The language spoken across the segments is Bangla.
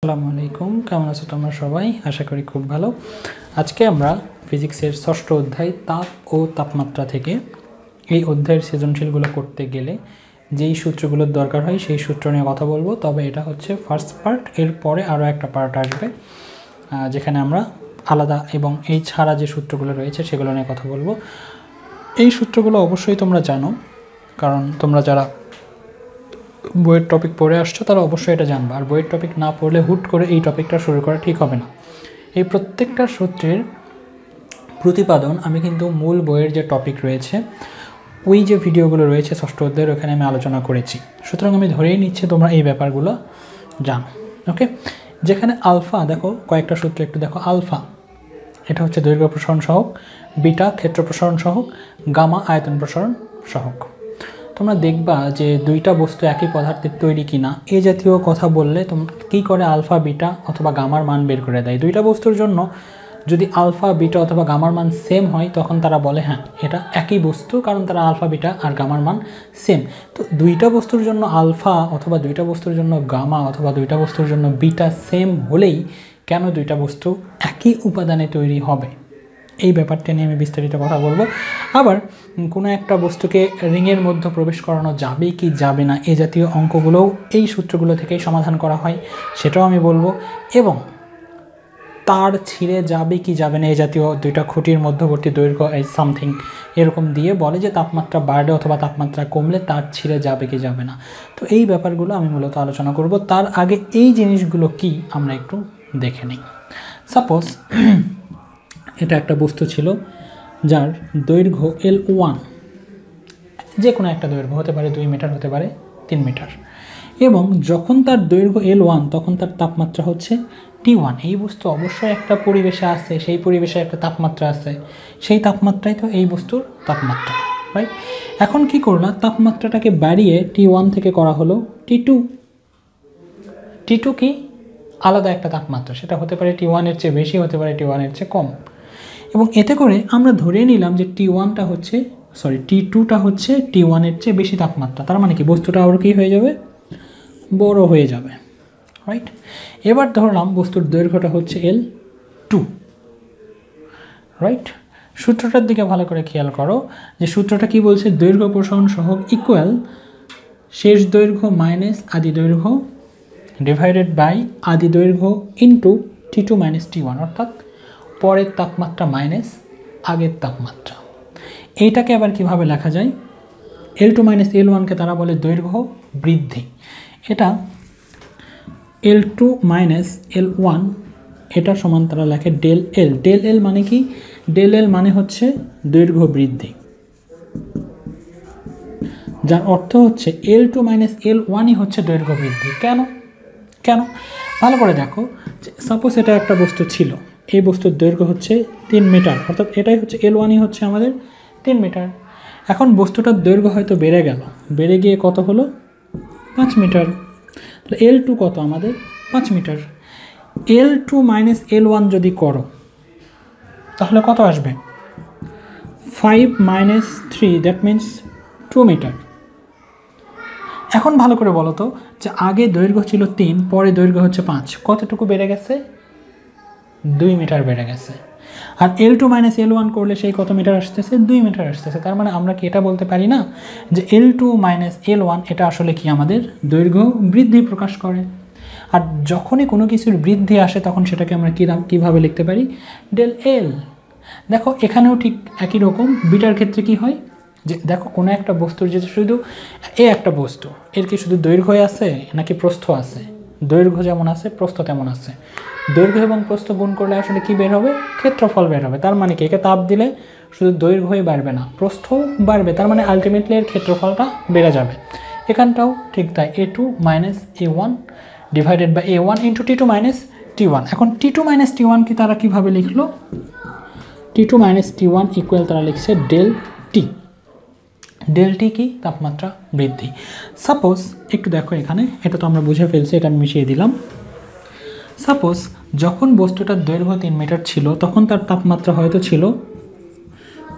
আসসালামু আলাইকুম, কেমন আছো তোমরা সবাই? আশা করি খুব ভালো। আজকে আমরা ফিজিক্সের ষষ্ঠ অধ্যায় তাপ ও তাপমাত্রা থেকে এই অধ্যায়ের সৃজনশীলগুলো করতে গেলে যেই সূত্রগুলোর দরকার হয় সেই সূত্র নিয়ে কথা বলবো। তবে এটা হচ্ছে ফার্স্ট পার্ট, এর পরে আরও একটা পার্ট আসবে যেখানে আমরা আলাদা এবং এই ছাড়া যে সূত্রগুলো রয়েছে সেগুলো নিয়ে কথা বলবো। এই সূত্রগুলো অবশ্যই তোমরা জানো, কারণ তোমরা যারা বইয়ের টপিক পড়ে আসছো তারা অবশ্যই এটা জানবে। আর বইয়ের টপিক না পড়লে হুট করে এই টপিকটা শুরু করা ঠিক হবে না। এই প্রত্যেকটা সূত্রের প্রতিপাদন আমি কিন্তু মূল বইয়ের যে টপিক রয়েছে ওই যে ভিডিওগুলো রয়েছে ষষ্ঠ অধ্যায়ের ওখানে আমি আলোচনা করেছি। সুতরাং আমি ধরেই নিচ্ছি তোমরা এই ব্যাপারগুলো জানো। ওকে, যেখানে আলফা, দেখো কয়েকটা সূত্র একটু দেখো। আলফা এটা হচ্ছে দৈর্ঘ্য প্রসারণ সহক, বিটা ক্ষেত্র প্রসারণ সহক, গামা আয়তন প্রসারণ সহক। তোমরা দেখবা যে দুইটা বস্তু একই পদার্থের তৈরি কিনা এই জাতীয় কথা বললে তোমরা কী করে আলফা বিটা অথবা গামার মান বের করে দেয়। দুইটা বস্তুর জন্য যদি আলফা বিটা অথবা গামার মান সেম হয় তখন তারা বলে হ্যাঁ এটা একই বস্তু, কারণ তারা আলফা বিটা আর গামার মান সেম। তো দুইটা বস্তুর জন্য আলফা অথবা দুইটা বস্তুর জন্য গামা অথবা দুইটা বস্তুর জন্য বিটা সেম হলেই কেন দুইটা বস্তু একই উপাদানে তৈরি হবে, এই ব্যাপারটা নিয়ে আমি বিস্তারিত কথা বলবো। আবার কোনো একটা বস্তুকে রিংয়ের মধ্যে প্রবেশ করানো যাবে কি যাবে না এই জাতীয় অঙ্কগুলোও এই সূত্রগুলো থেকেই সমাধান করা হয়, সেটাও আমি বলবো। এবং তার ছিঁড়ে যাবে কি যাবে না এই জাতীয় দুইটা খুঁটির মধ্যবর্তী দৈর্ঘ্য এই সামথিং এরকম দিয়ে বলে যে তাপমাত্রা বাড়লে অথবা তাপমাত্রা কমলে তার ছিঁড়ে যাবে কি যাবে না। তো এই ব্যাপারগুলো আমি মূলত আলোচনা করব। তার আগে এই জিনিসগুলো কি আমরা একটু দেখে নিই। সাপোজ এটা একটা বস্তু ছিল যার দৈর্ঘ্য L1, যে কোনো একটা দৈর্ঘ্য হতে পারে 2 মিটার, হতে পারে 3 মিটার, এবং যখন তার দৈর্ঘ্য L1 তখন তার তাপমাত্রা হচ্ছে T1। এই বস্তু অবশ্যই একটা পরিবেশে আছে, সেই পরিবেশে একটা তাপমাত্রা আছে, সেই তাপমাত্রাই তো এই বস্তুর তাপমাত্রা, রাইট? এখন কি করলাম, তাপমাত্রাটাকে বাড়িয়ে T1 থেকে করা হলো T2। T2 কি আলাদা একটা তাপমাত্রা, সেটা হতে পারে T1 এর চেয়ে বেশি, হতে পারে T1 এর চেয়ে কম। এবং এতে করে আমরা ধরে নিলাম যে T2টা হচ্ছে T1 এর চেয়ে বেশি তাপমাত্রা। তার মানে কি বস্তুটা আবার কি হয়ে যাবে, বড় হয়ে যাবে, রাইট? এবার ধরলাম বস্তুর দৈর্ঘ্যটা হচ্ছে L2, রাইট? সূত্রটার দিকে ভালো করে খেয়াল করো যে সূত্রটা কি বলছে, দৈর্ঘ্য প্রসারণ সহগ ইকুয়াল শেষ দৈর্ঘ্য মাইনাস আদি দৈর্ঘ্য ডিভাইডেড বাই আদি দৈর্ঘ্য ইন্টু T2 মাইনাস T1, অর্থাৎ পরের তাপমাত্রা মাইনাস আগের তাপমাত্রা। এইটাকে আবার কিভাবে লেখা যায়, L2 মাইনাস L1কে তারা বলে দৈর্ঘ্য বৃদ্ধি। এটা L2 মাইনাস L1 এটা সমান তারা লেখে ডেল এল। ডেল এল মানে কি, ডেল এল মানে হচ্ছে দৈর্ঘ্য বৃদ্ধি, যার অর্থ হচ্ছে L2 মাইনাস L1ই হচ্ছে দৈর্ঘ্য বৃদ্ধি। কেন কেন ভালো করে দেখো, সাপোজ এটা একটা বস্তু ছিল, এই বস্তুর দৈর্ঘ্য হচ্ছে 3 মিটার, অর্থাৎ এটাই হচ্ছে L1ই হচ্ছে আমাদের 3 মিটার। এখন বস্তুটার দৈর্ঘ্য হয়তো বেড়ে গেল, বেড়ে গিয়ে কত হলো 5 মিটার। তাহলে L2 কত আমাদের 5 মিটার। L2 মাইনাস L1 যদি করো তাহলে কত আসবে, 5 মাইনাস 3, দ্যাট মিন্স 2 মিটার। এখন ভালো করে বলো তো যে আগে দৈর্ঘ্য ছিল 3, পরে দৈর্ঘ্য হচ্ছে 5, কতটুকু বেড়ে গেছে, 2 মিটার বেড়ে গেছে। আর L2 মাইনাস L1 করলে সেই কত মিটার আসতেছে, 2 মিটার আসতেছে। তার মানে আমরা কি এটা বলতে পারি না যে L2 মাইনাস L1 এটা আসলে কি আমাদের দৈর্ঘ্য বৃদ্ধি প্রকাশ করে। আর যখনই কোনো কিছুর বৃদ্ধি আসে তখন সেটাকে আমরা কীভাবে লিখতে পারি, ডেল এল। দেখো এখানেও ঠিক একই রকম, বিটার ক্ষেত্রে কি হয় যে দেখো কোনো একটা বস্তুর যে শুধু একটা বস্তু, এর কি শুধু দৈর্ঘ্য আছে নাকি প্রস্থ আছে, দৈর্ঘ্য যেমন আছে প্রস্থ তেমন আছে। দৈর্ঘ্য এবং প্রস্থ গুণ করলে আসলে কি বের হবে, ক্ষেত্রফল বের হবে। তার মানে কি একে তাপ দিলে শুধু দৈর্ঘ্যই বাড়বে না, প্রস্থও বাড়বে, তার মানে আলটিমেটলি এর ক্ষেত্রফলটা বেড়ে যাবে। এখানটাও ঠিক তাই, A2 minus A1 divided by A1 into T2 minus T1। এখন T2 মাইনাস T1 কি তারা কীভাবে লিখলো, T2 মাইনাস T1 ইকুয়াল তারা লিখছে ডেল টি। ডেল টি কি, তাপমাত্রা বৃদ্ধি। সাপোজ একটু দেখো এখানে, এটা তো আমরা বুঝে ফেলছি, এটা আমি মিশিয়ে দিলাম। সাপোজ যখন বস্তুটার দৈর্ঘ্য 3 মিটার ছিল তখন তার তাপমাত্রা হয়তো ছিল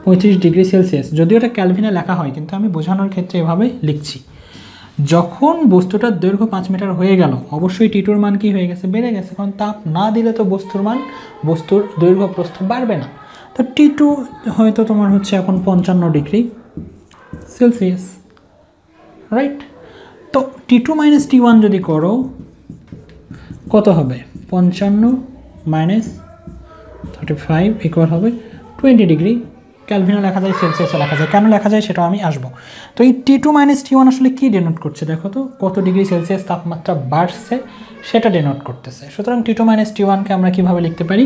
35 ডিগ্রি সেলসিয়াস। যদিও এটা ক্যালভিনে লেখা হয় কিন্তু আমি বোঝানোর ক্ষেত্রে এভাবে লিখছি। যখন বস্তুটার দৈর্ঘ্য 5 মিটার হয়ে গেল অবশ্যই টি2 এর মান কি হয়ে গেছে, বেড়ে গেছে, কারণ তাপ না দিলে তো বস্তুর দৈর্ঘ্য প্রস্থ বাড়বে না। তো টি2 হয়তো তোমার হচ্ছে এখন 55 ডিগ্রি সেলসিয়াস, রাইট। তো টি2 মাইনাস টি1 যদি করো কত হবে, 55 মাইনাস 35 ইকুয়াল হবে 20 ডিগ্রি। ক্যালভিনে লেখা যায়, সেলসিয়াসে লেখা যায়, কেন লেখা যায় সেটাও আমি আসবো। তো এই টি2 মাইনাস টি1 আসলে কী ডেনোট করছে দেখো তো, কত ডিগ্রি সেলসিয়াস তাপমাত্রা বাড়ছে সেটা ডেনোট করতেছে। সুতরাং টি2 মাইনাস টি1কে আমরা কীভাবে লিখতে পারি,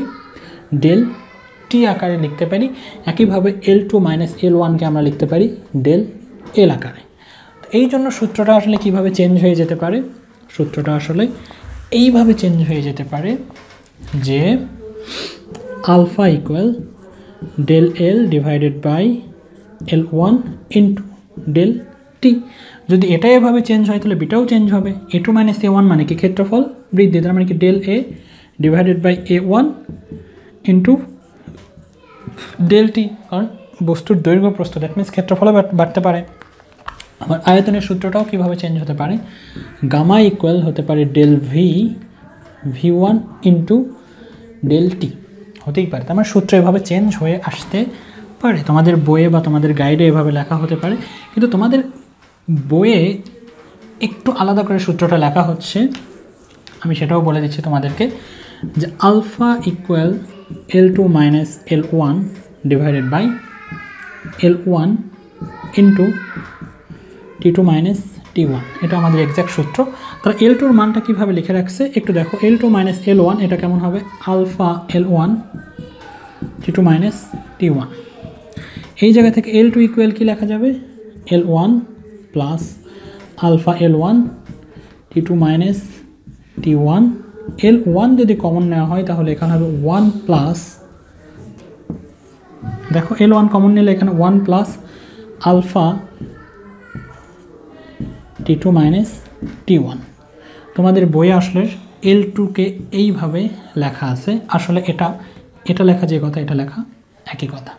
ডেল টি আকারে লিখতে পারি। একইভাবে L2 মাইনাস L1কে আমরা লিখতে পারি ডেল এল আকারে। এই জন্য সূত্রটা আসলে কিভাবে চেঞ্জ হয়ে যেতে পারে, সূত্রটা আসলে এইভাবে চেঞ্জ হয়ে যেতে পারে যে alpha equal del L divided by L1 into del T. যদি এটা এভাবে চেঞ্জ হয় তাহলে বিটাও চেঞ্জ হবে। A2 মাইনাস A1 মানে কি ক্ষেত্রফল বৃদ্ধি, তার মানে কি del A divided by A1 into del T, কারণ বস্তুর দৈর্ঘ্য প্রস্থ, দ্যাট মিনস ক্ষেত্রফলও বাড়তে পারে। আবার আয়তনের সূত্রটাও কীভাবে চেঞ্জ হতে পারে, গামা ইকুয়াল হতে পারে ডেল V1 ইন্টু ডেল টি হতেই পারে। তার মানে সূত্র এভাবে চেঞ্জ হয়ে আসতে পারে। তোমাদের বইয়ে বা তোমাদের গাইডে এভাবে লেখা হতে পারে, কিন্তু তোমাদের বইয়ে একটু আলাদা করে সূত্রটা লেখা হচ্ছে, আমি সেটাও বলে দিচ্ছি তোমাদেরকে, যে alpha equal L2 minus L1 divided by L1 into T two minus T one, এটা আমাদের এক্স্যাক্ট সূত্র। তারা L2-র মানটা কীভাবে লিখে রাখছে একটু দেখো, L2 মাইনাস L1 এটা কেমন হবে, আলফা L1 টি2 মাইনাস টি1। এই জায়গা থেকে L2 ইকুয়াল কি লেখা যাবে, L1 plus alpha L1 T two minus T one. L1 যদি কমন নেওয়া হয় তাহলে এখানে হবে 1 প্লাস, দেখো L1 কমন নিলে এখানে 1 প্লাস আলফা টি2 মাইনাস টি1। তোমাদের বইয়ে আসলে L2কে এইভাবে লেখা আছে, আসলে এটা লেখা যে কথা এটা লেখা একই কথা।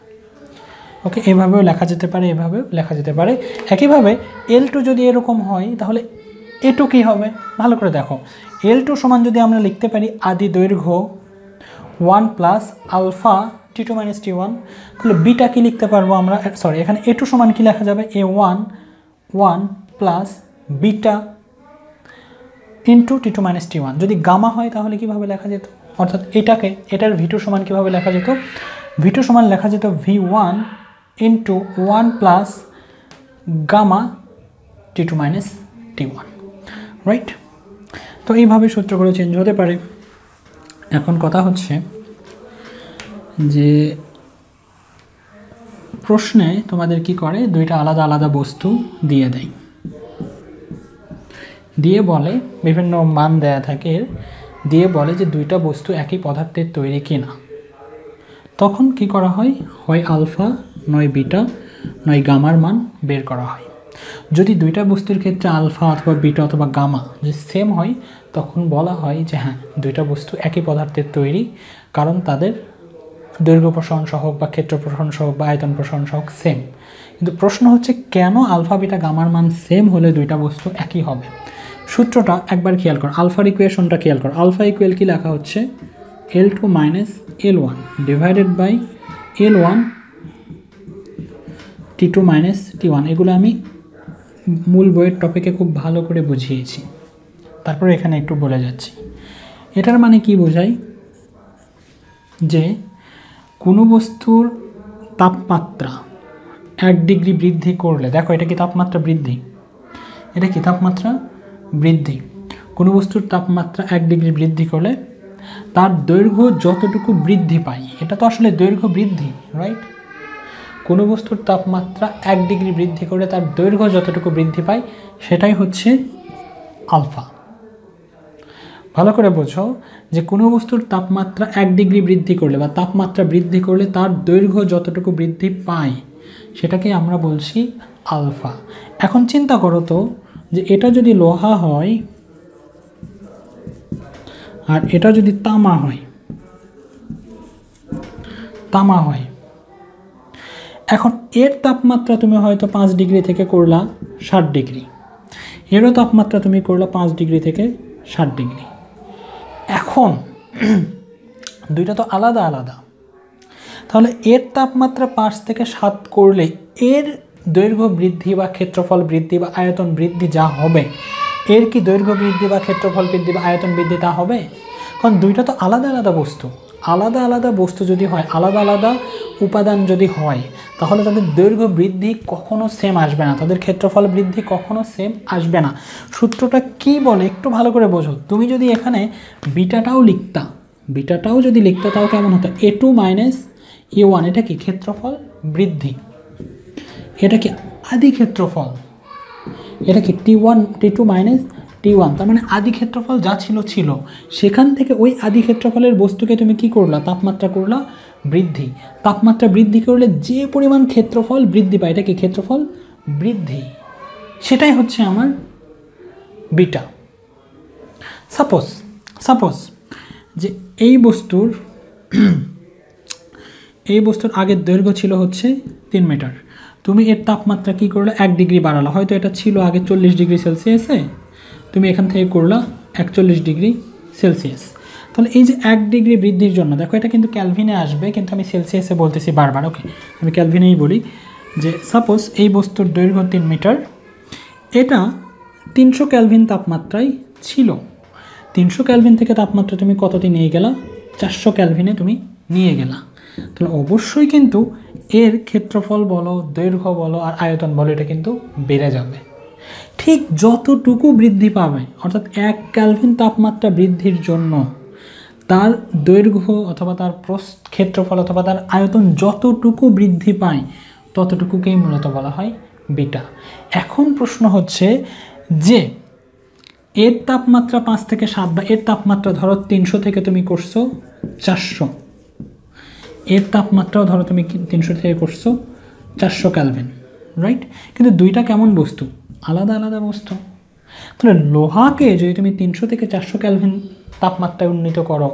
ওকে, এভাবেও লেখা যেতে পারে, এভাবেও লেখা যেতে পারে। একইভাবে L2 যদি এরকম হয় তাহলে A2 কী হবে, ভালো করে দেখো। L2 সমান যদি আমরা লিখতে পারি আদি দৈর্ঘ্য 1 প্লাস আলফা টি2 মাইনাস টি1, তাহলে বিটা কি লিখতে পারবো আমরা, সরি এখানে A2 সমান কি লেখা যাবে, A1 1 plus beta into T two minus T one. যদি গামা হয় তাহলে কীভাবে লেখা যেত, অর্থাৎ এটার V2 সমান কীভাবে লেখা যেত, V2 সমান লেখা যেত V1 into 1 plus gamma T two minus T one, right. তো এইভাবে সূত্রগুলো চেঞ্জ হতে পারে। এখন কথা হচ্ছে যে প্রশ্নে তোমাদের কি করে, দুইটা আলাদা আলাদা বস্তু দিয়ে দেয়, দিয়ে বলে বিভিন্ন মান দেয়া থাকে, দিয়ে বলে যে দুইটা বস্তু একই পদার্থের তৈরি কিনা। তখন কি করা হয়, হয় আলফা নয় বিটা নয় গামার মান বের করা হয়। যদি দুইটা বস্তুর ক্ষেত্রে আলফা অথবা বিটা অথবা গামা যদি সেম হয় তখন বলা হয় যে হ্যাঁ দুইটা বস্তু একই পদার্থের তৈরি, কারণ তাদের দৈর্ঘ্য প্রসারণ সহগ বা ক্ষেত্র প্রসারণ সহগ বা আয়তন প্রসারণ সহগ সেম। কিন্তু প্রশ্ন হচ্ছে কেন আলফা বিটা গামার মান সেম হলে দুইটা বস্তু একই হবে। সূত্রটা একবার খেয়াল কর, আলফার ইকুয়েশনটা খেয়াল কর। আলফা ইকুয়াল কি লেখা হচ্ছে, L2 minus L1 divided by L1 T two minus T one. এগুলো আমি মূল বইয়ের টপিকে খুব ভালো করে বুঝিয়েছি, তারপরে এখানে একটু বলে যাচ্ছি। এটার মানে কি বোঝায়, যে কোনো বস্তুর তাপমাত্রা 1 ডিগ্রি বৃদ্ধি করলে, দেখো এটা কি তাপমাত্রা বৃদ্ধি, এটা কি তাপমাত্রা বৃদ্ধি। কোনো বস্তুর তাপমাত্রা 1 ডিগ্রি বৃদ্ধি করলে তার দৈর্ঘ্য যতটুকু বৃদ্ধি পায়, এটা তো আসলে দৈর্ঘ্য বৃদ্ধি, রাইট। কোনো বস্তুর তাপমাত্রা 1 ডিগ্রি বৃদ্ধি করে তার দৈর্ঘ্য যতটুকু বৃদ্ধি পায় সেটাই হচ্ছে আলফা। ভালো করে বোঝো যে কোনো বস্তুর তাপমাত্রা 1 ডিগ্রি বৃদ্ধি করলে বা তাপমাত্রা বৃদ্ধি করলে তার দৈর্ঘ্য যতটুকু বৃদ্ধি পায় সেটাকে আমরা বলছি আলফা। এখন চিন্তা করো তো যে এটা যদি লোহা হয় আর এটা যদি তামা হয়, এখন এর তাপমাত্রা তুমি হয়তো 5 ডিগ্রি থেকে করলা 60 ডিগ্রি, এরও তাপমাত্রা তুমি করলো 5 ডিগ্রি থেকে 60 ডিগ্রি। এখন দুইটা তো আলাদা আলাদা, তাহলে এর তাপমাত্রা 5 থেকে 7 করলে এর দৈর্ঘ্য বৃদ্ধি বা ক্ষেত্রফল বৃদ্ধি বা আয়তন বৃদ্ধি যা হবে, এর কি দৈর্ঘ্য বৃদ্ধি বা ক্ষেত্রফল বৃদ্ধি বা আয়তন বৃদ্ধি তা হবে? কারণ দুইটা তো আলাদা আলাদা বস্তু। আলাদা আলাদা বস্তু যদি হয়, আলাদা আলাদা উপাদান যদি হয়, তাহলে তাদের দৈর্ঘ্য বৃদ্ধি কখনো সেম আসবে না, তাদের ক্ষেত্রফল বৃদ্ধি কখনো সেম আসবে না। সূত্রটা কি বলে একটু ভালো করে বোঝো। তুমি যদি এখানে বিটাটাও লিখতা, বিটাটাও যদি লিখতে, তাও কেমন হতো? A2 মাইনাস A1, এটা কি ক্ষেত্রফল বৃদ্ধি, এটা কি আদি ক্ষেত্রফল, এটা কি T2 মাইনাস T1, তার মানে আদি ক্ষেত্রফল যা ছিল ছিল, সেখান থেকে ওই আদি ক্ষেত্রফলের বস্তুকে তুমি কি করলা? তাপমাত্রা করলা বৃদ্ধি। তাপমাত্রা বৃদ্ধি করলে যে পরিমাণ ক্ষেত্রফল বৃদ্ধি পায়, এটা কি ক্ষেত্রফল বৃদ্ধি, সেটাই হচ্ছে আমার বিটা। সাপোজ যে এই বস্তুর আগের দৈর্ঘ্য ছিল হচ্ছে 3 মিটার, তুমি এর তাপমাত্রা কি করলে 1 ডিগ্রি বাড়ালো। হয়তো এটা ছিল আগে 40 ডিগ্রি সেলসিয়াসে, তুমি এখান থেকে করলা 41 ডিগ্রি সেলসিয়াস। তাহলে এই যে 1 ডিগ্রি বৃদ্ধির জন্য, দেখো এটা কিন্তু ক্যালভিনে আসবে, কিন্তু আমি সেলসিয়াসে বলতেছি বারবার, ওকে আমি ক্যালভিনেই বলি। যে সাপোজ এই বস্তুর দৈর্ঘ্য 3 মিটার, এটা 300 ক্যালভিন তাপমাত্রায় ছিল। 300 ক্যালভিন থেকে তাপমাত্রা তুমি কতটি নিয়ে গেলা? 400 ক্যালভিনে তুমি নিয়ে গেলা। তাহলে অবশ্যই কিন্তু এর ক্ষেত্রফল বলো, দৈর্ঘ্য বলো আর আয়তন বলো, এটা কিন্তু বেড়ে যাবে। ঠিক যতটুকু বৃদ্ধি পাবে, অর্থাৎ 1 ক্যালভিন তাপমাত্রা বৃদ্ধির জন্য তার দৈর্ঘ্য অথবা তার ক্ষেত্রফল অথবা তার আয়তন যতটুকু বৃদ্ধি পায়, ততটুকুকেই মূলত বলা হয় বিটা। এখন প্রশ্ন হচ্ছে যে এর তাপমাত্রা 5 থেকে 7, বা এর তাপমাত্রা ধরো 300 থেকে তুমি করছো 400, এর তাপমাত্রাও ধরো তুমি 300 থেকে করছো 400 ক্যালভিন, রাইট? কিন্তু দুইটা কেমন বস্তু? আলাদা আলাদা বস্তু। তাহলে লোহাকে যদি তুমি 300 থেকে 400 ক্যালভিন তাপমাত্রায় উন্নীত করো,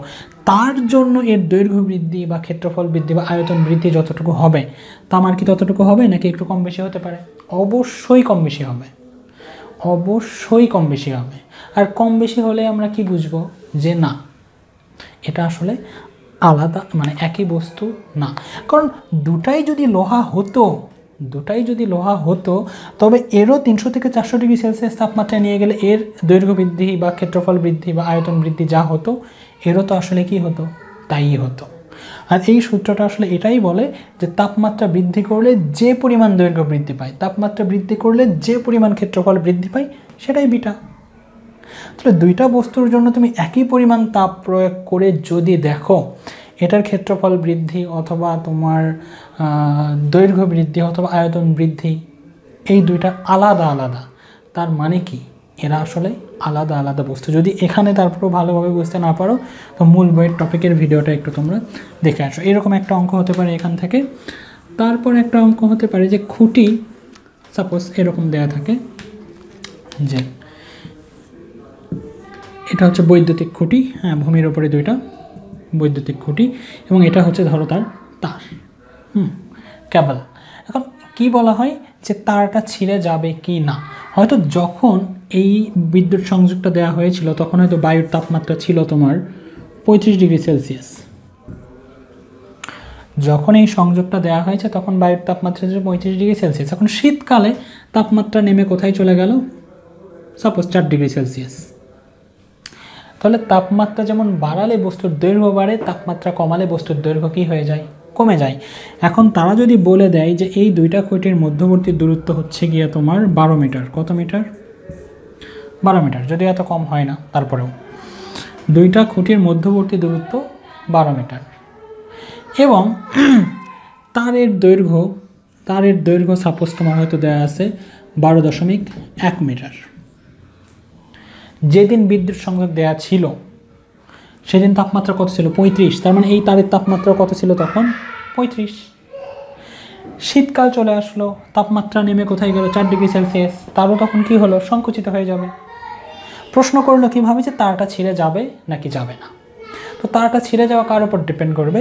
তার জন্য এর দৈর্ঘ্য বৃদ্ধি বা ক্ষেত্রফল বৃদ্ধি বা আয়তন বৃদ্ধি যতটুকু হবে, তামার কি ততটুকু হবে নাকি একটু কম বেশি হতে পারে? অবশ্যই কম বেশি হবে, অবশ্যই কম বেশি হবে। আর কম বেশি হলে আমরা কি বুঝবো? যে না, এটা আসলে আলাদা, মানে একই বস্তু না। কারণ দুটাই যদি লোহা হতো, তবে এরও 300 থেকে 400 ডিগ্রি সেলসিয়াস তাপমাত্রায় নিয়ে গেলে এর দৈর্ঘ্য বৃদ্ধি বা ক্ষেত্রফল বৃদ্ধি বা আয়তন বৃদ্ধি যা হতো, এরও তো আসলে কি হতো? তাই হতো। আর এই সূত্রটা আসলে এটাই বলে যে তাপমাত্রা বৃদ্ধি করলে যে পরিমাণ দৈর্ঘ্য বৃদ্ধি পায়, তাপমাত্রা বৃদ্ধি করলে যে পরিমাণ ক্ষেত্রফল বৃদ্ধি পায়, সেটাই বিটা। তাহলে দুইটা বস্তুর জন্য তুমি একই পরিমাণ তাপ প্রয়োগ করে যদি দেখো এটার ক্ষেত্রফল বৃদ্ধি অথবা তোমার দৈর্ঘ্য বৃদ্ধি অথবা আয়তন বৃদ্ধি, এই দুইটা আলাদা আলাদা, তার মানে কি এরা আসলে আলাদা আলাদা বস্তু। যদি এখানে তারপরেও ভালোভাবে বুঝতে না পারো, তো মূল বইয়ের টপিকের ভিডিওটা একটু তোমরা দেখে আসো। এরকম একটা অঙ্ক হতে পারে এখান থেকে। তারপর একটা অঙ্ক হতে পারে যে খুঁটি, সাপোজ এরকম দেয়া থাকে যে এটা হচ্ছে বৈদ্যুতিক খুঁটি, হ্যাঁ, ভূমির ওপরে দুইটা বৈদ্যুতিক খুঁটি, এবং এটা হচ্ছে ধরো তার তার, কেবল। এখন কি বলা হয় যে তারটা ছিঁড়ে যাবে কি না? হয়তো যখন এই বিদ্যুৎ সংযোগটা দেওয়া হয়েছিল, তখন হয়তো বায়ুর তাপমাত্রা ছিল তোমার 35 ডিগ্রি সেলসিয়াস। যখন এই সংযোগটা দেওয়া হয়েছে তখন বায়ুর তাপমাত্রা ছিল 35 ডিগ্রি সেলসিয়াস। এখন শীতকালে তাপমাত্রা নেমে কোথায় চলে গেল? Suppose 4 degree Celsius. তাহলে তাপমাত্রা যেমন বাড়ালে বস্তুর দৈর্ঘ্য বাড়ে, তাপমাত্রা কমালে বস্তুর দৈর্ঘ্য কী হয়ে যায়? কমে যায়। এখন তারা যদি বলে দেয় যে এই দুইটা খুঁটির মধ্যবর্তী দূরত্ব হচ্ছে গিয়ে তোমার 12 মিটার, কত মিটার? 12 মিটার, যদি এত কম হয় না, তারপরেও দুইটা খুঁটির মধ্যবর্তী দূরত্ব 12 মিটার, এবং তারের দৈর্ঘ্য সাপোজ তোমার হয়তো দেওয়া আছে 12.1 মিটার। যেদিন বিদ্যুৎ সংযোগ দেওয়া ছিল সেদিন তাপমাত্রা কত ছিল? 35। তার মানে এই তারের তাপমাত্রা কত ছিল তখন? 35। শীতকাল চলে আসলো, তাপমাত্রা নেমে কোথায় গেল? 4 ডিগ্রি সেলসিয়াস। তারও তখন কি হলো? সংকুচিত হয়ে যাবে। প্রশ্ন করলো কীভাবে যে তারটা ছিঁড়ে যাবে নাকি যাবে না। তো তারটা ছিঁড়ে যাওয়া কার উপর ডিপেন্ড করবে?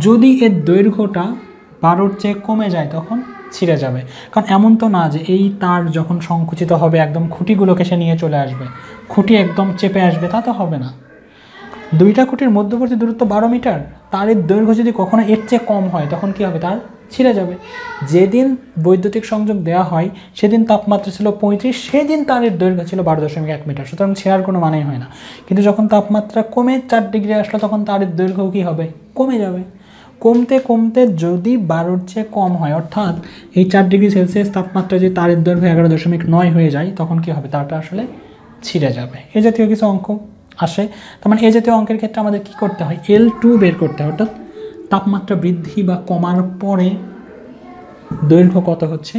যদি এর দৈর্ঘ্যটা 12-র চেয়ে কমে যায় তখন ছিঁড়ে যাবে। কারণ এমন তো না যে এই তার যখন সংকুচিত হবে একদম খুঁটিগুলোকে সে নিয়ে চলে আসবে, খুঁটি একদম চেপে আসবে, তা তো হবে না। দুইটা খুঁটির মধ্যবর্তী দূরত্ব 12 মিটার, তারের দৈর্ঘ্য যদি কখনো এর চেয়ে কম হয় তখন কী হবে, তার ছিঁড়ে যাবে। যেদিন বৈদ্যুতিক সংযোগ দেওয়া হয় সেদিন তাপমাত্রা ছিল 35, সেদিন তারের দৈর্ঘ্য ছিল 12.1 মিটার, সুতরাং ছেঁড়ার কোনো মানেই হয় না। কিন্তু যখন তাপমাত্রা কমে 4 ডিগ্রি আসলো তখন তারের দৈর্ঘ্য কী হবে, কমে যাবে। কমতে কমতে যদি 12-র চেয়ে কম হয়, অর্থাৎ এই 4 ডিগ্রি সেলসিয়াস তাপমাত্রা যদি তারের দৈর্ঘ্য 11.9 হয়ে যায় তখন কী হবে, তারটা আসলে ছিঁড়ে যাবে। এ জাতীয় কিছু অঙ্ক আসে। তার মানে এই জাতীয় অঙ্কের ক্ষেত্রে আমাদের কী করতে হয়, L2 বের করতে হয়, অর্থাৎ তাপমাত্রা বৃদ্ধি বা কমার পরে দৈর্ঘ্য কত হচ্ছে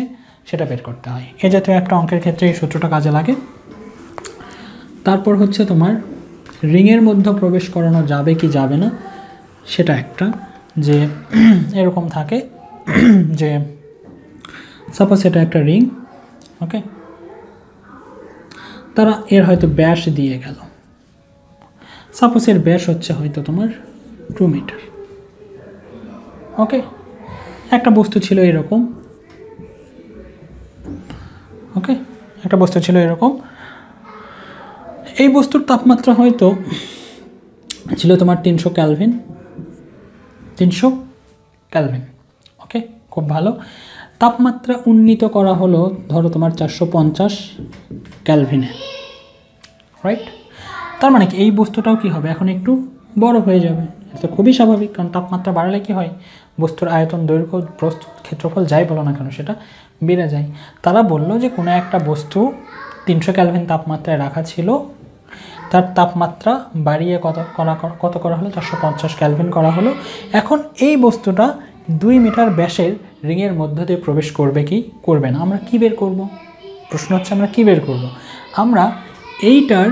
সেটা বের করতে হয়। এ জাতীয় একটা অঙ্কের ক্ষেত্রে এই সূত্রটা কাজে লাগে। তারপর হচ্ছে তোমার রিংয়ের মধ্যে প্রবেশ করানো যাবে কি যাবে না সেটা একটা, যে এরকম থাকে যে সাপোজ এটা একটা রিং, ওকে, তারা এর হয়তো ব্যাস দিয়ে গেল, সাপোজ এর ব্যাস হচ্ছে হয়তো তোমার 2 মিটার, ওকে। একটা বস্তু ছিল এরকম, ওকে, একটা বস্তু ছিল এরকম, এই বস্তুর তাপমাত্রা হয়তো ছিল তোমার 300 কেলভিন, 300 কেলভিন, ওকে, খুব ভালো। তাপমাত্রা উন্নীত করা হলো ধরো তোমার 450 কেলভিনে, রাইট। তার মানে কি এই বস্তুটাও কি হবে, এখন একটু বড় হয়ে যাবে, এটা খুবই স্বাভাবিক, কারণ তাপমাত্রা বাড়ালে কি হয়, বস্তুর আয়তন, দৈর্ঘ্য, প্রস্থ, ক্ষেত্রফল যাই বলো না কেন সেটা বেড়ে যায়। তারা বলল যে কোনো একটা বস্তু 300 কেলভিন তাপমাত্রায় রাখা ছিল, তার তাপমাত্রা বাড়িয়ে কত করা হলো, 450 কেলভিন করা হলো। এখন এই বস্তুটা 2 মিটার ব্যাসের রিংয়ের মধ্য দিয়ে প্রবেশ করবে কি করবে না, আমরা কি বের করব, প্রশ্ন হচ্ছে আমরা কি বের করব, আমরা এইটার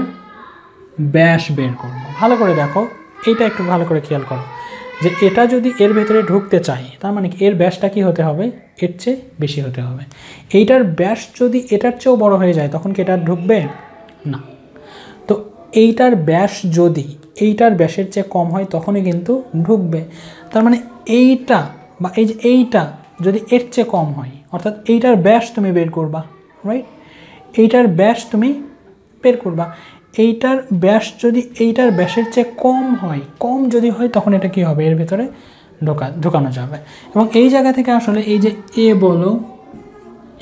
ব্যাস বের করব। ভালো করে দেখো, এইটা একটু ভালো করে খেয়াল করো যে এটা যদি এর ভেতরে ঢুকতে চাই তার মানে এর ব্যাসটা কি হতে হবে, এর চেয়ে বেশি হতে হবে। এইটার ব্যাস যদি এটার চেয়েও বড় হয়ে যায় তখন কি এটা ঢুকবে না। তো এইটার ব্যাস যদি এইটার ব্যাসের চেয়ে কম হয় তখনই কিন্তু ঢুকবে। তার মানে এইটা বা এই যে এইটা যদি এর চেয়ে কম হয়, অর্থাৎ এইটার ব্যাস তুমি বের করবা, রাইট, এইটার ব্যাস তুমি বের করবা। এইটার ব্যাস যদি এইটার ব্যাসের চেয়ে কম হয়, কম যদি হয় তখন এটা কি হবে, এর ভেতরে ঢোকানো যাবে। এবং এই জায়গা থেকে আসলে এই যে এ বলো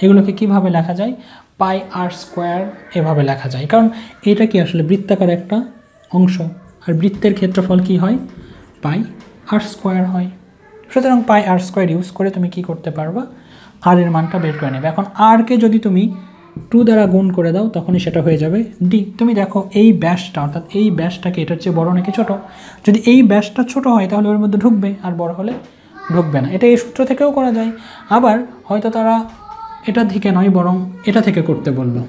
এগুলোকে কিভাবে লেখা যায়, পাই আর স্কোয়ার এভাবে লেখা যায়, কারণ এটা কি আসলে বৃত্তাকার একটা অংশ, আর বৃত্তের ক্ষেত্রফল কি হয়, পাই আর স্কোয়ার হয়। সুতরাং পাই আর স্কোয়ার ইউজ করে তুমি কি করতে পারবা, আর এর মানটা বের করে নেবে। এখন আরকে যদি তুমি 2 দ্বারা গুণ করে দাও তখনই সেটা হয়ে যাবে ডি। তুমি দেখো এই ব্যাসটা, অর্থাৎ এই ব্যাসটাকে এটার চেয়ে বড় নাকি ছোট, যদি এই ব্যাসটা ছোট হয় তাহলে ওর মধ্যে ঢুকবে, আর বড় হলে ঢুকবে না। এটা এই সূত্র থেকেও করা যায়। আবার হয়তো তারা এটা থেকে নয় বরং এটা থেকে করতে বললো,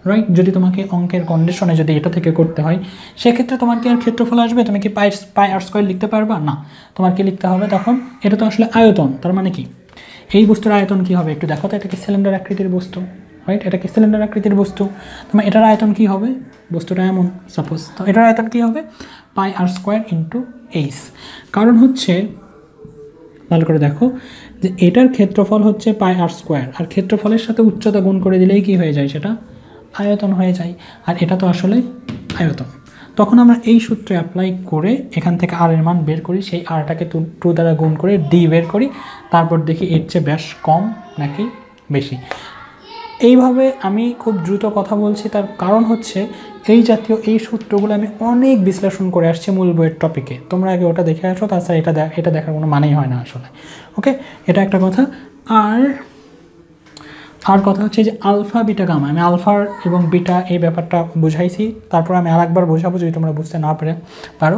রাইট। যদি তোমাকে অঙ্কের কন্ডিশনে যদি এটা থেকে করতে হয় সেক্ষেত্রে তোমার কি আর ক্ষেত্রফল আসবে, তুমি কি পাই আর স্কোয়ার লিখতে পারবা না, তোমার কি লিখতে হবে তখন, এটা তো আসলে আয়তন, তার মানে কি এই বস্তুর আয়তন কি হবে একটু দেখো তো, এটা কি সিলিন্ডার আকৃতির বস্তু, রাইট, এটা কি সিলিন্ডার আকৃতির বস্তু, তোমার এটার আয়তন কি হবে, বস্তুটা এমন সাপোজ, তো এটার আয়তন কি হবে, পাই আর স্কোয়ার ইন্টু এইচ। কারণ হচ্ছে ভালো করে দেখো যে এটার ক্ষেত্রফল হচ্ছে পাই আর স্কোয়ার, আর ক্ষেত্রফলের সাথে উচ্চতা গুণ করে দিলেই কি হয়ে যায়, সেটা আয়তন হয়ে যায়, আর এটা তো আসলে আয়তন। তখন আমরা এই সূত্রে অ্যাপ্লাই করে এখান থেকে আর এর মান বের করি, সেই আরটাকে 2 দ্বারা গুণ করে ডি বের করি, তারপর দেখি এর চেয়ে ব্যাস কম নাকি বেশি। এইভাবে আমি খুব দ্রুত কথা বলছি, তার কারণ হচ্ছে এই জাতীয় এই সূত্রগুলো আমি অনেক বিশ্লেষণ করে আসছি মূল বইয়ের টপিকে, তোমরা আগে ওটা দেখে আসো, তাছাড়া এটা দেখার কোনো মানেই হয় না আসলে, ওকে। এটা একটা কথা। আর কথা হচ্ছে যে আলফা বিটা গামা, আমি আলফার এবং বিটা এই ব্যাপারটা বুঝাইছি, তারপর আমি আরেকবার বোঝাবো যদি তোমরা বুঝতে না পারো।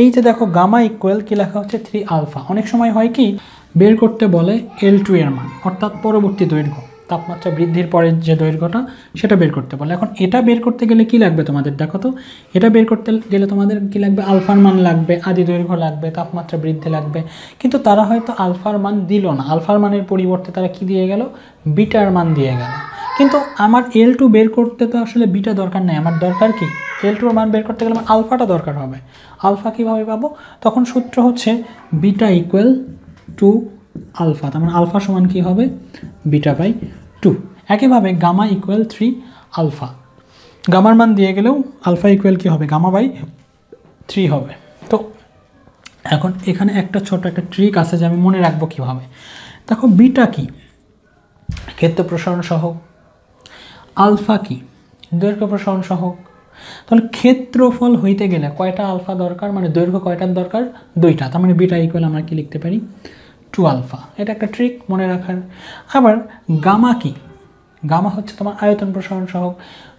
এই যে দেখো গামা ইকুয়াল কি লেখা হচ্ছে 3 আলফা। অনেক সময় হয় কি বের করতে বলে L2 এর মান, অর্থাৎ পরবর্তী দৈর্ঘ্য, তাপমাত্রা বৃদ্ধির পরের যে দৈর্ঘ্যটা সেটা বের করতে বলে। এখন এটা বের করতে গেলে কি লাগবে তোমাদের, দেখো তো, এটা বের করতে গেলে তোমাদের কি লাগবে, আলফার মান লাগবে, আদি দৈর্ঘ্য লাগবে, তাপমাত্রা বৃদ্ধি লাগবে। কিন্তু তারা হয়তো আলফার মান দিল না, আলফার মানের পরিবর্তে তারা কি দিয়ে গেল, বিটার মান দিয়ে গেল। কিন্তু আমার L2 বের করতে তো আসলে বিটা দরকার নেই, আমার দরকার কি, L2 এর মান বের করতে গেলে আমার আলফাটা দরকার হবে। আলফা কীভাবে পাবো, তখন সূত্র হচ্ছে বিটা ইকুয়াল টু আলফা, তার মানে আলফা সমান কী হবে বিটা বাই 2। একইভাবে গামা ইকুয়াল 3 আলফা, গামার মান দিয়ে গেলেও আলফা ইকুয়াল কী হবে গামা বাই 3 হবে। তো এখন এখানে একটা ছোট একটা ট্রিক আছে যে আমি মনে রাখবো কীভাবে। দেখো বিটা কি ক্ষেত্র প্রসারণ সহগ, আলফা কি দৈর্ঘ্য প্রসারণ সহগ। তাহলে ক্ষেত্রফল হইতে গেলে কয়টা আলফা দরকার, মানে দৈর্ঘ্য কয়টার দরকার 2টা, তার মানে বিটা ইকুয়াল আমরা কি লিখতে পারি 2 আলফা। এটা একটা ট্রিক মনে রাখার। আবার গামা কি, গামা হচ্ছে তোমার আয়তন প্রসারণ সহগ।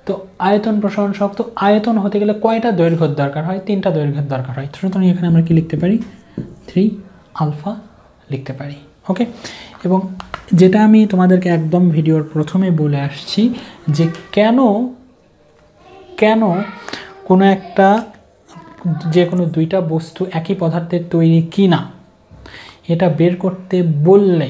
তো আয়তন প্রসারণ সহগ, তো আয়তন হতে গেলে কয়টা দৈর্ঘ্যের দরকার হয় 3টা দৈর্ঘ্যের দরকার হয়। সুতরাং এখানে আমরা কি লিখতে পারি 3 আলফা লিখতে পারি। ওকে, এবং যেটা আমি তোমাদেরকে একদম ভিডিওর প্রথমে বলে আসছি যে কেন কোনো একটা যে কোনো দুইটা বস্তু একই পদার্থের তৈরি কি না এটা বের করতে বললে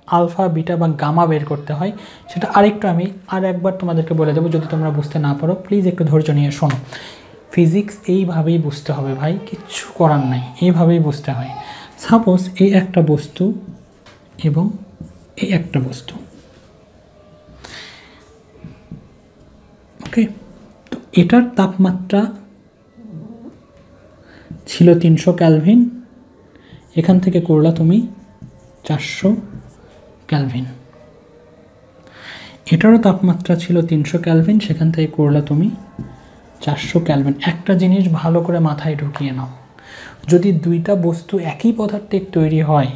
আলফা বিটা বা গামা বের করতে হয়, সেটা আরেকটু আমি আর একবার তোমাদেরকে বলে দেবো। যদি তোমরা বুঝতে না পারো প্লিজ একটু ধৈর্য নিয়ে শোনো। ফিজিক্স এইভাবেই বুঝতে হবে ভাই, কিচ্ছু করার নাই, এইভাবেই বুঝতে হয়। সাপোজ এই একটা বস্তু এবং এই একটা বস্তু, ওকে, তো এটার তাপমাত্রা ছিল 300 ক্যালভিন, এখান থেকে করলা তুমি 400 ক্যালভিন। এটারও তাপমাত্রা ছিল 300 ক্যালভিন, সেখান থেকে করলা তুমি 400 ক্যালভিন। একটা জিনিস ভালো করে মাথায় ঢুকিয়ে নাও, যদি দুইটা বস্তু একই পদার্থের তৈরি হয়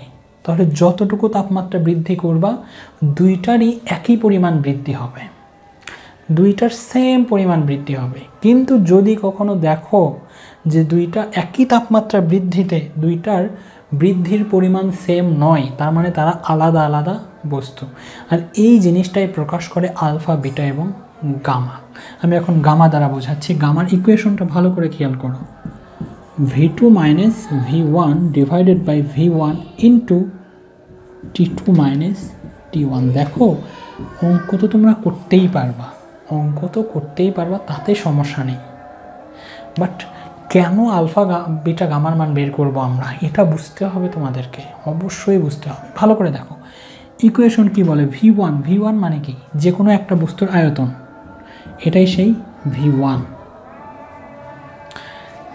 তাহলে যতটুকু তাপমাত্রা বৃদ্ধি করবা দুইটারই একই পরিমাণ বৃদ্ধি হবে, দুইটার সেম পরিমাণ বৃদ্ধি হবে। কিন্তু যদি কখনো দেখো যে দুইটা একই তাপমাত্রা বৃদ্ধিতে দুইটার বৃদ্ধির পরিমাণ সেম নয়, তার মানে তারা আলাদা আলাদা বস্তু। আর এই জিনিসটাই প্রকাশ করে আলফা বিটা এবং গামা। আমি এখন গামা দ্বারা বোঝাচ্ছি। গামার ইকুয়েশনটা ভালো করে খেয়াল করো, V2 minus V1 divided by V1 into T2 minus T1। দেখো অঙ্ক তো তোমরা করতেই পারবা, অঙ্ক তো করতেই পারবা, তাতে সমস্যা নেই। বাট কেন আলফা বিটা গামার মান বের করবো আমরা, এটা বুঝতে হবে তোমাদেরকে, অবশ্যই বুঝতে হবে। ভালো করে দেখো ইকুয়েশন কি বলে, V1 মানে কি যে কোনো একটা বস্তুর আয়তন, এটাই সেই V1।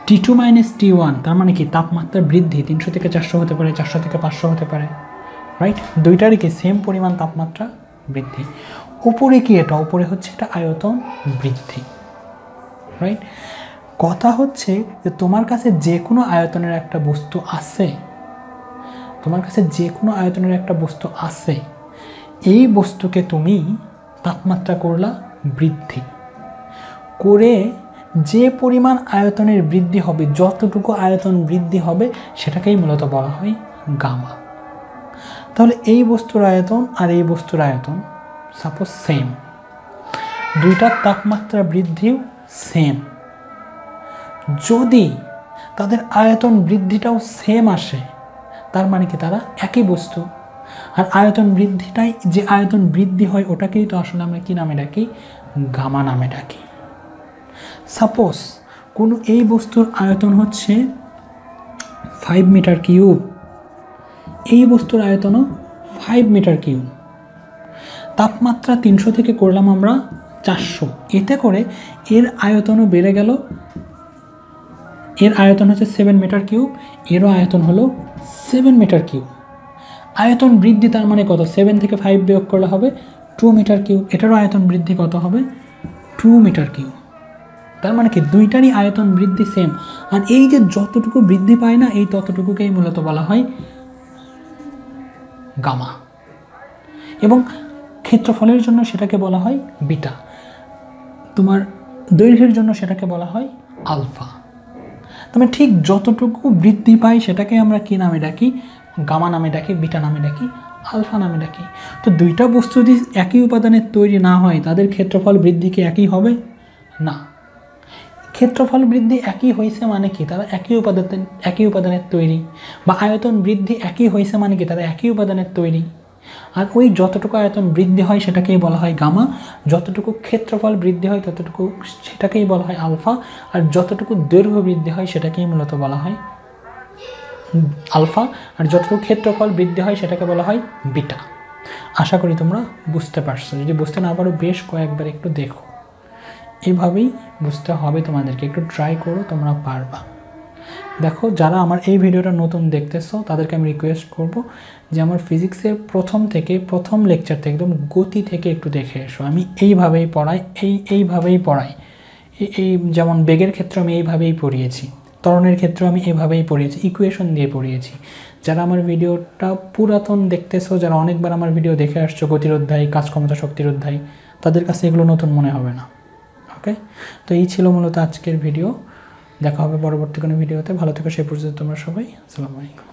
T2 মাইনাস T1 তার মানে কি তাপমাত্রা বৃদ্ধি, 300 থেকে 400 হতে পারে, 400 থেকে 500 হতে পারে, রাইট? দুইটারই কি সেম পরিমাণ তাপমাত্রা বৃদ্ধি। উপরে কি এটা, উপরে হচ্ছে এটা আয়তন বৃদ্ধি, রাইট? কথা হচ্ছে যে তোমার কাছে যে কোনো আয়তনের একটা বস্তু আছে, তোমার কাছে যে কোনো আয়তনের একটা বস্তু আছে, এই বস্তুকে তুমি তাপমাত্রা করলা বৃদ্ধি করে যে পরিমাণ আয়তনের বৃদ্ধি হবে, যতটুকু আয়তন বৃদ্ধি হবে সেটাকেই মূলত বলা হয় গামা। তাহলে এই বস্তুর আয়তন আর এই বস্তুর আয়তন সাপোজ সেম, দুইটার তাপমাত্রা বৃদ্ধিও সেম। যদি তাদের আয়তন বৃদ্ধিটাও সেম আসে তার মানে কি তারা একই বস্তু। আর আয়তন বৃদ্ধিটাই, যে আয়তন বৃদ্ধি হয় ওটাকেই তো আসলে আমরা কি নামে ডাকি, গামা নামে ডাকি। সাপোজ কোনো এই বস্তুর আয়তন হচ্ছে 5 মিটার কিউব, এই বস্তুর আয়তনও 5 মিটার কিউব, তাপমাত্রা 300 থেকে করলাম আমরা 400, এতে করে এর আয়তনও বেড়ে গেল। এর আয়তন হচ্ছে 7 মিটার কিউব, এরও আয়তন হলো 7 মিটার কিউব। আয়তন বৃদ্ধি তার মানে কত, 7 থেকে 5 বিয়োগ করলে হবে 2 মিটার কিউব। এটারও আয়তন বৃদ্ধি কত হবে 2 মিটার কিউব। তার মানে কি দুইটারই আয়তন বৃদ্ধি সেম। আর এই যে যতটুকু বৃদ্ধি পায় না, এই ততটুকুকেই মূলত বলা হয় গামা। এবং ক্ষেত্রফলের জন্য সেটাকে বলা হয় বিটা, তোমার দৈর্ঘ্যের জন্য সেটাকে বলা হয় আলফা। তবে ঠিক যতটুকু বৃদ্ধি পাই সেটাকে আমরা কি নামে ডাকি, গামা নামে ডাকি, বিটা নামে ডাকি, আলফা নামে ডাকি। তো দুইটা বস্তু যদি একই উপাদানের তৈরি না হয় তাদের ক্ষেত্রফল বৃদ্ধি কি একই হবে না। ক্ষেত্রফল বৃদ্ধি একই হয়েছে মানে কি তারা একই উপাদানের তৈরি, বা আয়তন বৃদ্ধি একই হয়েছে মানে কি তারা একই উপাদানের তৈরি। আর ওই যতটুকু আয়তন বৃদ্ধি হয় সেটাকেই বলা হয় গামা, যতটুকু ক্ষেত্রফল বৃদ্ধি হয় ততটুকু সেটাকেই বলা হয় আলফা, আর যতটুকু দৈর্ঘ্য বৃদ্ধি হয় সেটাকেই মূলত বলা হয় আলফা, আর যতটুকু ক্ষেত্রফল বৃদ্ধি হয় সেটাকে বলা হয় বিটা। আশা করি তোমরা বুঝতে পারছো। যদি বুঝতে না পারো বেশ কয়েকবার একটু দেখো, এইভাবেই বুঝতে হবে তোমাদেরকে। একটু ট্রাই করো, তোমরা পারবা। দেখো, যারা আমার এই ভিডিওটা নতুন দেখতেছো তাদেরকে আমি রিকোয়েস্ট করব যে আমার ফিজিক্সের প্রথম লেকচার থেকে একদম গতি থেকে একটু দেখে এসো। আমি এইভাবেই পড়াই, এইভাবেই পড়াই। এই যেমন বেগের ক্ষেত্রে আমি এইভাবেই পড়িয়েছি, ত্বরণের ক্ষেত্রে আমি এভাবেই পড়িয়েছি, ইকুয়েশন দিয়ে পড়িয়েছি। যারা আমার ভিডিওটা পুরাতন দেখতেছো, যারা অনেকবার আমার ভিডিও দেখে আসছো, গতির অধ্যায়, কাজ ক্ষমতা, শক্তির অধ্যায়, তাদের কাছে এগুলো নতুন মনে হবে না। ওকে, তো এই ছিল মূলত আজকের ভিডিও। দেখা হবে পরবর্তী কোনো ভিডিওতে। ভালো থেকো সেই পর্যন্ত তোমরা সবাই। আসসালামু আলাইকুম।